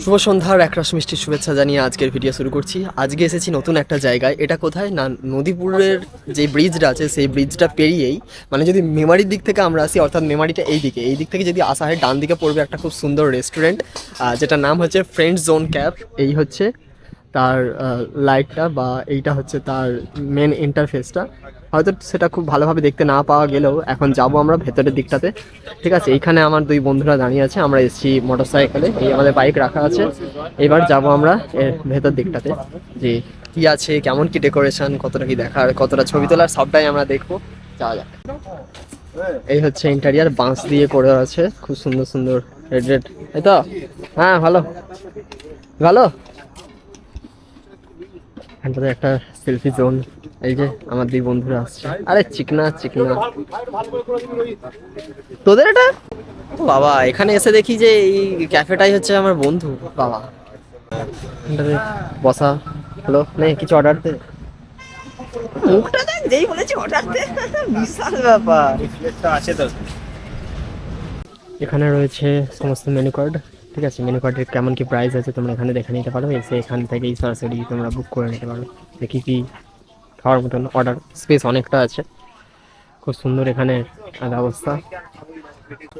শুভ সন্ধ্যার একরাশ মিষ্টির শুভেচ্ছা জানিয়ে আজকের ভিডিও শুরু করছি। আজকে এসেছি নতুন একটা জায়গায়। এটা কোথায় না, নদীপুরের যে ব্রিজটা আছে সেই ব্রিজটা পেরিয়েই, মানে যদি মেমারির দিক থেকে আমরা আসি, অর্থাৎ মেমারিটা এই দিক থেকে যদি আসা হয়, ডান দিকে পড়বে একটা খুব সুন্দর রেস্টুরেন্ট, যেটার নাম হচ্ছে ফ্রেন্ড জোন ক্যাফ। এই হচ্ছে তার লাইটটা, বা এইটা হচ্ছে তার মেন ইন্টারফেসটা। হয়তো সেটা খুব ভালোভাবে দেখতে না পাওয়া গেলেও এখন যাব আমরা ভেতরের দিকটাতে। ঠিক আছে, এইখানে আমার দুই বন্ধুরা দাঁড়িয়ে আছে, আমরা এসেছি মোটর সাইকেলে, এই আমাদের বাইক রাখা আছে। এবার যাব আমরা এর ভেতর দিকটাতে, যে কি আছে, কেমন কি ডেকোরেশন, কতটা কি দেখার, কতটা ছবি তোলার, সবটাই আমরা দেখবো। যাওয়া যাক। এই হচ্ছে ইন্টেরিয়ার, বাঁশ দিয়ে করে আছে, খুব সুন্দর সুন্দর রেড রেড। এই তো, হ্যাঁ ভালো ভালো। এখানটাতে একটা সেলফি জোন। এই যে আমার দুই বন্ধুরা আসছে, আরে চিকনা চিকনা তোদের এটা। বাবা, এখানে এসে দেখি যে এই ক্যাফেটাই হচ্ছে আমার বন্ধু। বাবা, এখানটাতে বসা। হ্যালো, নেই কিছু অর্ডার দে। মুখটা দেখ, যেই বলেছি অর্ডার দে, বিশাল ব্যাপার। আছে তো, এখানে রয়েছে সমস্ত মেনু কার্ড। ঠিক আছে, মেনু কার্ডের কেমন কি প্রাইস আছে তোমরা এখানে দেখে নিতে পারো। এসে এখান থেকেই সরাসরি তোমরা বুক করে নিতে পারো। দেখি কি খাওয়ার মতন অর্ডার স্পেস অনেকটা আছে। খুব সুন্দর এখানে ব্যবস্থা,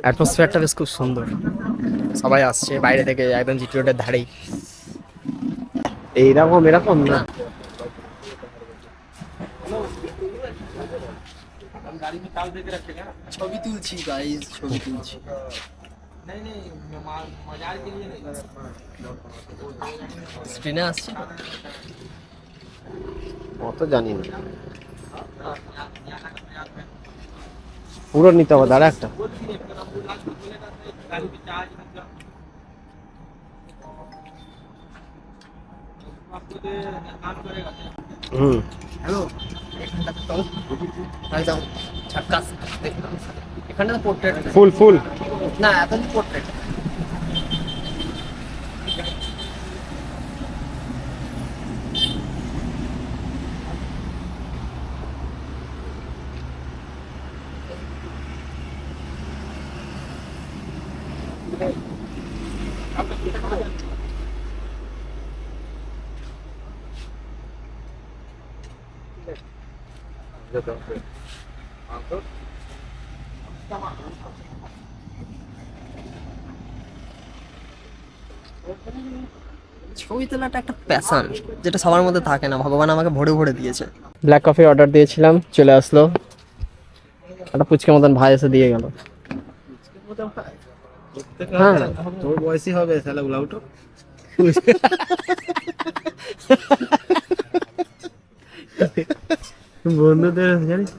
অ্যাটমসফিয়ারটা বেশ খুব সুন্দর। সবাই আসছে বাইরে থেকে, একদম জিটি রোডের ধারেই। এইরকম এরকম না, ছবি তুলছি গাইস, ছবি তুলছি। স্ক্রিনে আসছে অত জানি না, পুরো নিতে হবে। দাঁড়া একটা, হ্যালো। এখানটাতে তো একদম ঝাক্কাস। এখানটাতে পোর্ট্রেট ফুল ফুল না, এত পোর্ট্রেট। ছবি তোলাটা একটা প্যাশন, যেটা সবার মধ্যে থাকে না। ভগবান আমাকে ভরে ভরে দিয়েছে। ব্ল্যাক কফি অর্ডার দিয়েছিলাম, চলে আসলো। একটা পুচকে মতন ভাই এসে দিয়ে গেল। হ্যাঁ, তোর বয়সই হবে শালা উলাউটো। বন্ধুদের জানিস,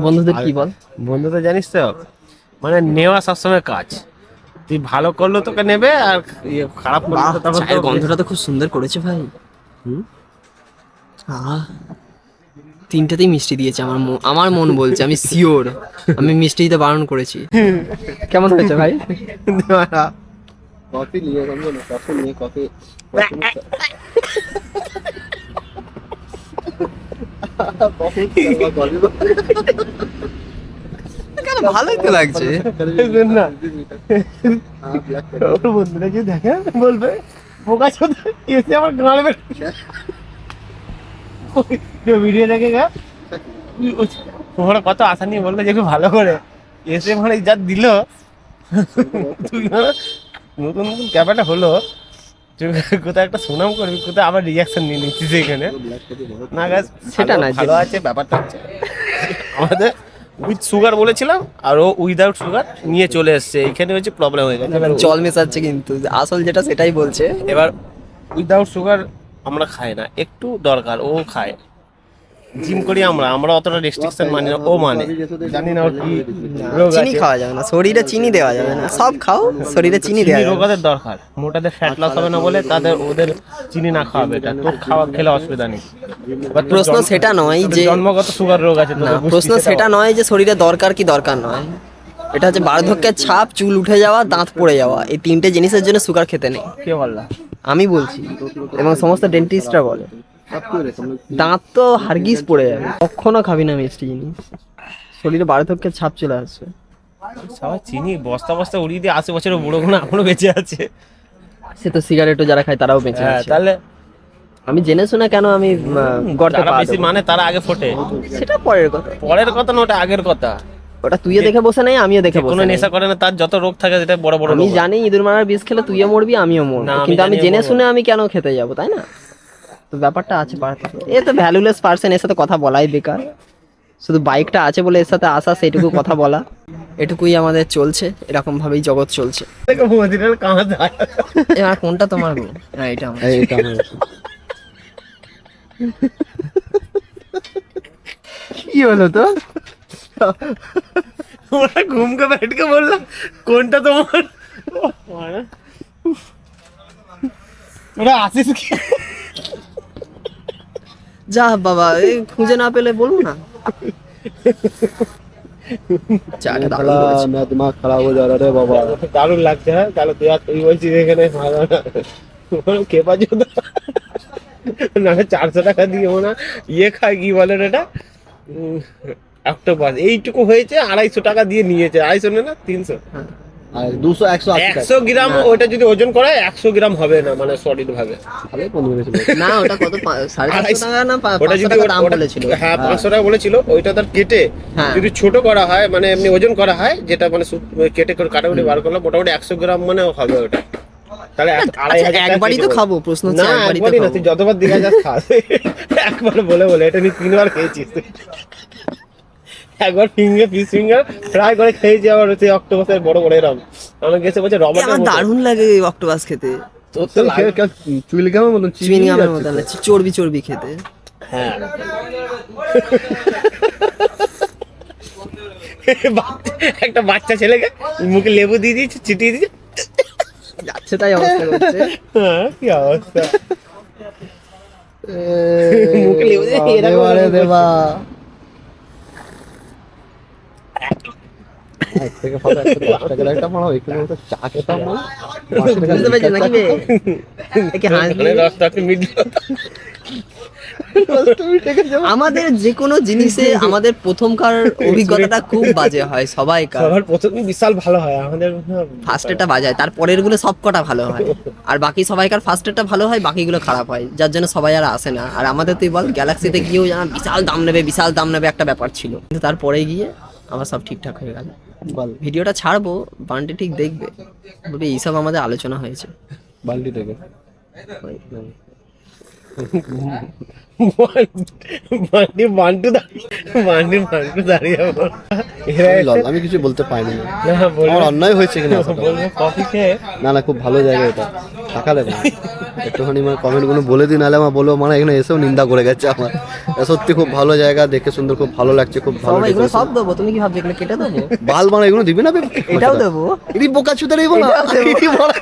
বন্ধুদের কি বল? বন্ধুদের জানিস তো, মানে নেওয়া সবসময় কাজ। তুই ভালো করলো তোকে নেবে, আর খারাপ করলো তো তখন চায়ের গন্ধটা তো খুব সুন্দর করেছে ভাই। তিনটাতেই মিষ্টি দিয়েছে। আমার মন বলছে, আমি শিওর আমি মিষ্টি দিতে বারণ করেছি। কেমন হয়েছে ভাই? কফি নিয়ে কফি নিয়ে কফি ভালোই তো লাগছে না। ওর বন্ধুরা যদি দেখে বলবে বোকা চোদ এসে আমার গাড়বে। ভিডিও দেখে গা তোমার কত আশা নিয়ে বললো যে একটু ভালো করে এসে মানে যা দিল। তুই নতুন নতুন ক্যামেরাটা হলো, কোথাও একটা সুনাম করবি, কোথাও আবার রিয়াকশন নিয়ে নিচ্ছিস এখানে। না গাছ সেটা না, ভালো আছে ব্যাপারটা হচ্ছে আমাদের উইথ সুগার বলেছিলাম, আর ও উইদাউট সুগার নিয়ে চলে এসছে। এইখানে হচ্ছে প্রবলেম হয়ে গেছে। জল মেশাচ্ছে, কিন্তু আসল যেটা সেটাই বলছে। এবার উইদাউট সুগার আমরা খাই না, একটু দরকার ও খায়। জিম করি আমরা অতটা রেস্ট্রিকশন মানি না, ও মানে জানি না ওর কি রোগ চিনি আছে। খাওয়া যাবে না, শরীরে চিনি দেওয়া যাবে না। সব খাও, শরীরে চিনি দেওয়া যাবে না। রোগাদের দরকার, মোটাদের ফ্যাট লস হবে না বলে ওদের চিনি না খাওয়াবে। এটা তোর খাওয়া খেলে অসুবিধা নেই। প্রশ্ন সেটা নয় যে জন্মগত সুগার রোগ আছে, না, প্রশ্ন সেটা নয় যে শরীরে দরকার কি দরকার নয়। এটা হচ্ছে বার্ধক্যের ছাপ, চুল উঠে যাওয়া, দাঁত পড়ে যাওয়া। এই তিনটে জিনিসের জন্য সুগার খেতে নেই। কে বললা? আমি বলছি, এবং সমস্ত ডেন্টিস্টরা বলে। দাঁত তো হারগিজ পড়ে যাবে, কখনো খাবি না মিষ্টি জিনিস, শরীরে বার্ধক্যের ছাপ চলে আসবে। সবাই চিনি বস্তা বস্তা উড়িয়ে দিয়ে 80 বছরের বুড়ো গুলো এখনো বেঁচে আছে। সে তো সিগারেটও যারা খায় তারাও বেঁচে হ্যাঁ, আছে। তাহলে আমি জেনে শুনে কেন আমি গর্তে যারা পা বেশি দেবো? মানে তারা আগে ফোটে। সেটা পরের কথা, পরের কথা না, ওটা আগের কথা। ওটা তুইও দেখে বসে নাই, আমিও দেখে কোনো বসে নাই। নেশা করে না তার যত রোগ থাকে সেটা বড় বড় আমি রোগ। জানি ইঁদুর মারার বিষ খেলে তুইও মরবি আমিও মরবো, না, আমি কিন্তু আমি জানি জেনে মরবো শুনে আমি কেন খেতে যাবো, তাই না? তো ব্যাপারটা আছে পাড়াতে। এ তো ভ্যালুলেস পার্সন, এর সাথে কথা বলাই বেকার। শুধু বাইকটা আছে বলে এর সাথে আসা, সেটুকু কথা বলা, এটুকুই আমাদের চলছে, এরকম ভাবেই জগৎ চলছে। দেখো মদিনার কাঁধ যায়। এবার কোনটা তোমার গো? হ্যাঁ, এটা আমার। এটা আমার কি হলো তো? ওরা ঘুমকে बैठके বললাম কোনটা তোমার। ওরা আসিস কি? যা বাবা, এই খুঁজে না পেলে বলবো না। চাটা দারুণ খেলা করেছে। মেরা দিমাগ খারাপ হয়ে যা রে বাবা। দারুণ লাগছে। হ্যাঁ, তাহলে তুই আর তুই বলছিস এখানে খেপা জোদা না 400 টাকা দিয়ে না ইয়ে খায়, কি বলে রে এটা, অক্টোপাস। এইটুকু হয়েছে 250 টাকা দিয়ে নিয়েছে। 250 না 300, আর 200 180 টাকা 100 গ্রাম। ওটা যদি ওজন করা হয় 100 গ্রাম হবে না, মানে সলিড ভাবে। আরে বন্ধু গেছিল না, ওটা কত 550 টাকা না ওটা 500 যদি টাকা দাম বলেছিল। হ্যাঁ 500 টাকা বলেছিল। ওইটা তার কেটে হ্যাঁ। যদি ছোট করা হয়, মানে এমনি ওজন করা হয়, যেটা মানে কেটে করে কাটাকুটি বার করলে মোটামুটি 100 গ্রাম মানে হবে ওটা। তাহলে আচ্ছা, 2500 টাকা একবারই তো কেটে খাবো, প্রশ্ন হচ্ছে না, একবারই তো একবারই না, খাবো। তুই যতবার দিঘা যাস খাস। একবার বলে বলে এটা নিয়ে 3 বার খেয়েছিস তুই। একবার ফিশ ফিঙ্গার ফ্রাই করে খেয়েছি, আবার হচ্ছে অক্টোপাসের বড় বড় এরম। আমার গেছে বলছে এ, রবার্টের আমার মতো। দারুণ লাগে অক্টোপাস খেতে, তোর তো লাগে। চুইলগামের মতন চুইংগামের মতো না, চর্বি চর্বি খেতে। হ্যাঁ। একটা বাচ্চা ছেলেকে মুখে লেবু দিয়ে দিয়েছে, চিটিয়ে দিয়েছে। যাচ্ছে তাই অবস্থা করছে। হ্যাঁ, কি অবস্থা। মুখে লেবু দিয়ে এরকম আরে এরকম দেবা এক থেকে ফাটা 10 টাকার একটা মারাও, এখানে তো চা খেতাম না। বুঝতে পেরেছিস নাকি বে? একে হাসলি। মানে রাস্তা একটু মিডল। আমাদের যে কোনো জিনিসে আমাদের প্রথমকার অভিজ্ঞতাটা খুব বাজে হয় সবাইকার। সবার প্রথমে বিশাল ভালো হয় আমাদের। ফার্স্টেরটা বাজায়, তারপরের গুলো সব কটা ভালো হয়, আর বাকি সবাইকার ফার্স্টেরটা ভালো হয়, বাকিগুলো খারাপ হয়, যার জন্য সবাই আর আসে না। আর আমাদের তুই বল, গ্যালাক্সিতে গিয়েও জানা বিশাল দাম নেবে একটা ব্যাপার ছিল, কিন্তু তারপরে গিয়ে আবার সব ঠিকঠাক হয়ে গেল। বল ভিডিওটা ছাড়বো, বান্টি ঠিক দেখবে, বলবে এইসব আমাদের আলোচনা হয়েছে। বালতি থেকে বান্টু দাঁড়িয়ে লল, আমি কিছু বলতে পাইনি। না, আমার অন্যায় হয়েছে কিনা আসাটা। বলবো কফি খেয়ে। না খুব ভালো জায়গা এটা, টাকা দেবে না। একটুখানি মানে কমেন্ট গুলো বলে দিই, নাহলে আমার বলবো মানে এখানে এসেও নিন্দা করে গেছে আমার। সত্যি খুব ভালো জায়গা, দেখে সুন্দর, খুব ভালো লাগছে, খুব ভালো সবাই এগুলো decoration। সব দেবো, তুমি কি ভাবছো এগুলো কেটে দেবো? বাল মানে এগুলো দিবি না বে? এটাও দেবো। এটি বোকা চুদা রে বলা, এটি বলা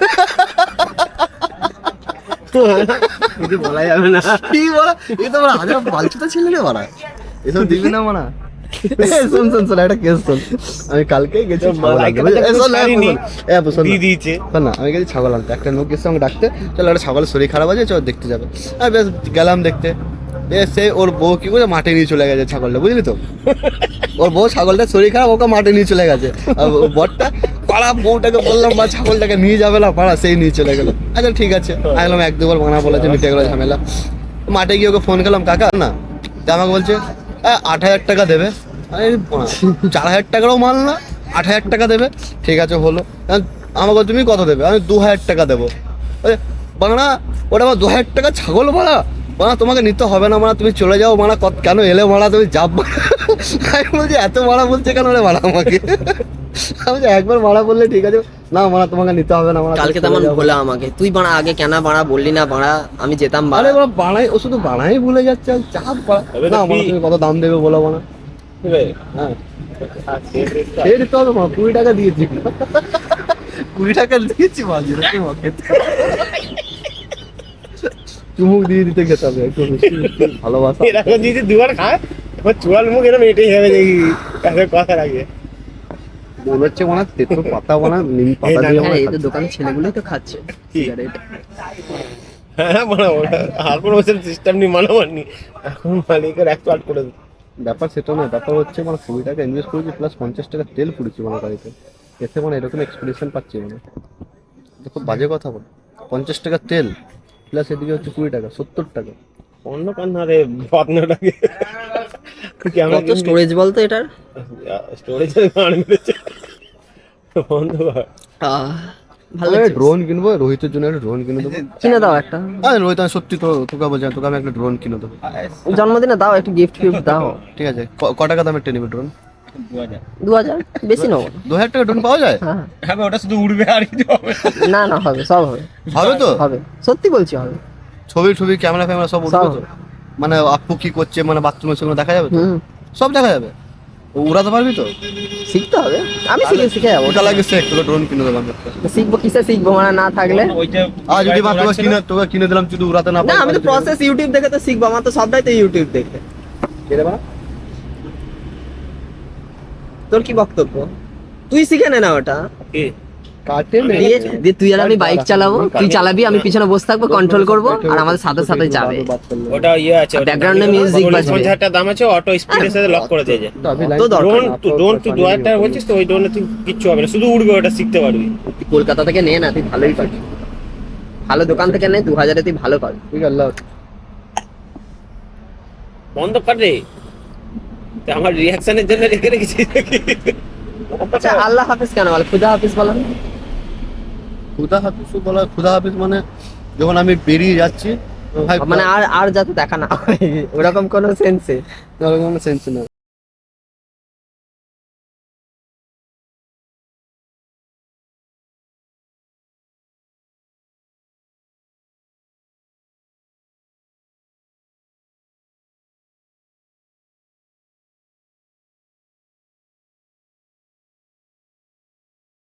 কিছু বলা যাবে না। কি বলা, এই তো বলা আজ বালচুদা ছেলে রে বলা, এসব দিবি না মানা। শোন শোন শোন, একটা কেস শোন। আমি কালকে গেছি ছাগল আনতে, বুঝলি? এই শোন, শোন দিয়ে দিয়েছে। শোন না, আমি গেছি ছাগল আনতে, একটা লোক এসে আমাকে ডাকতে, চল একটা ছাগলের শরীর খারাপ আছে, চল দেখতে যাবে। আমি বেশ গেলাম দেখতে। সে ওর বউ কি করে মাঠে নিয়ে চলে গেছে ছাগলটা, বুঝলি তো? ওর বউ ছাগলটার শরীর খারাপ, ওকে মাঠে নিয়ে চলে গেছে। আর বরটা পাড়া বউটাকে বললাম বা ছাগলটাকে নিয়ে যাবে না, পাড়া সেই নিয়ে চলে গেলো। আচ্ছা ঠিক আছে, আসলাম 1-2 বার মানা বলেছে, মিটে গেলো ঝামেলা। মাঠে গিয়ে ওকে ফোন করলাম, কাকা না, তা আমাকে বলছে 8,000 টাকা দেবে। আরে 4,000 টাকারও মাল না, 8,000 টাকা দেবে। ঠিক আছে হলো। আমাকে তুমি কত দেবে? আমি 2,000 টাকা দেবো। বাংলা ওটা আমার 2,000 টাকা ছাগল মারা, মানা তোমাকে নিতে হবে না, মানা তুমি চলে যাও, মানা কেন এলে মানা, তুমি যাব। আমি বলছি এত মারা বলছে কেন রে মারা আমাকে? আমি বলছি একবার মারা বললে ঠিক আছে, না মানা তোমাকে নিতে হবে না, মানা কালকে তেমন ভোলা আমাকে, তুই বাড়া আগে কেন বাড়া বললি না বাড়া, আমি যেতাম বাড়া। আরে বাবা বানাই, ও শুধু বানাই ভুলে যাচ্ছে, আর চাপ বাড়া। এবার তো না মানা কি- তুমি কত দাম দেবে বলো মানা। হ্যাঁ সে দিতে হবে মা, 20 টাকা দিয়েছি। 20 টাকা দিয়েছি মাঝে চুমুক দিয়ে দিতে খেতে হবে, একটু মিষ্টি মিষ্টি ভালোবাসা। এরকম যদি দুবার খায়, আমার চুয়াল মুখ এরকম এটাই হবে দেখি। এত কথা লাগে। মনে হচ্ছে মানে তেতো পাতা বানা, নিম পাতা এই দিয়ে দেখো, বানা হ্যাঁ, এই তো খাচ্ছে। দোকানের ছেলেগুলোই তো খাচ্ছে কি? সিগারেট। হ্যাঁ মানে ওরা এখন ওসব সিস্টেম নেই, মানামানি। এখন মালিকের 108 করে দিচ্ছে। ব্যাপার সেটা না, ব্যাপার হচ্ছে মানে 20 টাকা ইনভেস্ট করেছি, প্লাস 50 টাকা তেল পুড়েছি মানে গাড়িতে, এতে মানে এরকম এক্সপিরিয়েন্স পাচ্ছি মানে। এটা খুব বাজে কথা বল। 50 টাকা তেল প্লাস এদিকে হচ্ছে 20 টাকা, 70 টাকা। অন্য কান না রে, বদনাটাকে ক্যামেরা কত স্টোরেজ বলতো এটার? স্টোরেজ গান মেরেছে বন্ধ কর। ভালো লাগছে। ড্রোন কিনবো, রোহিতের জন্য একটা ড্রোন কিনে দেবো। কিনে দাও একটা, আরে রোহিত, আমি সত্যি তো তোকে বলছি, তোকে আমি একটা ড্রোন কিনে দেবো। জন্মদিনে দাও, একটা গিফট ফিফট দাও। ঠিক আছে, ক টাকা দামের টেনে নিবে ড্রোন? 2000 বেশি নেবো না। 2000 টাকা ড্রোন পাওয়া যায়? হ্যাঁ হ্যাঁ ওটা শুধু উড়বে আর কিছু হবে না না, হবে, সব হবে, হবে তো? হবে, সত্যি বলছি হবে। ছবি ছবি ক্যামেরা ফ্যামেরা সব উঠবে সব তো? হবে। মানে আপু কি করছে, মানে বাথরুমে সেগুলো দেখা যাবে তো? হুম, সব দেখা যাবে। উড়াতে পারবি তো? শিখতে হবে, আমি শিখে যাবো। ওটা লাগে শেখ, তোকে ড্রোন কিনে দেবো আমি একটা। শিখবো কিসে শিখবো, মানে না থাকলে? ওইটা আর যদি মা তোকে কিনে দিলাম, যদি উড়াতে না না, পারি আমি তো প্রসেস ইউটিউব দেখে তো শিখবো, আমার তো সবটাই তো ইউটিউব দেখে। তোর কি বক্তব্য? তুই শিখে নে না ওটা। কি কাটে নে। দিয়ে তুই আর আমি বাইক চালাবো, তুই চালাবি, আমি পিছনে বসে থাকবো, কন্ট্রোল করবো, আর আমাদের সাথে সাথে যাবে। ওটা ইয়ে আছে, Background এ music বাজবে। 50,000 টাকা দাম আছে, অটো স্পিডের সাথে লক করে দিয়ে যায়। তো দরকার ড্রোন তুই 2000 টাকা বলছিস তো, ওই ড্রোনে তুই কিচ্ছু হবে না, শুধু উড়বে, ওটা শিখতে পারবি। তুই কলকাতা থেকে নে না, তুই ভালোই পাবি, ভালো দোকান থেকে নে, 2000-এ তুই ভালো পাবি। ঠিক আছে, আল্লাহ। বন্ধ কর রে, তো আমার রিঅ্যাকশনের জন্য রেখে রেখেছিস নাকি? আচ্ছা, আল্লাহ হাফিজ কেন বলে, খুদা হাফিজ বলো? খুদা হাফিজ বলা, খুদা হাফিজ মানে যখন আমি বেরিয়ে যাচ্ছি, ভাই মানে আর আর যাতে দেখা না হয়, ওরকম কোনো সেন্সে? কোনো সেন্স না।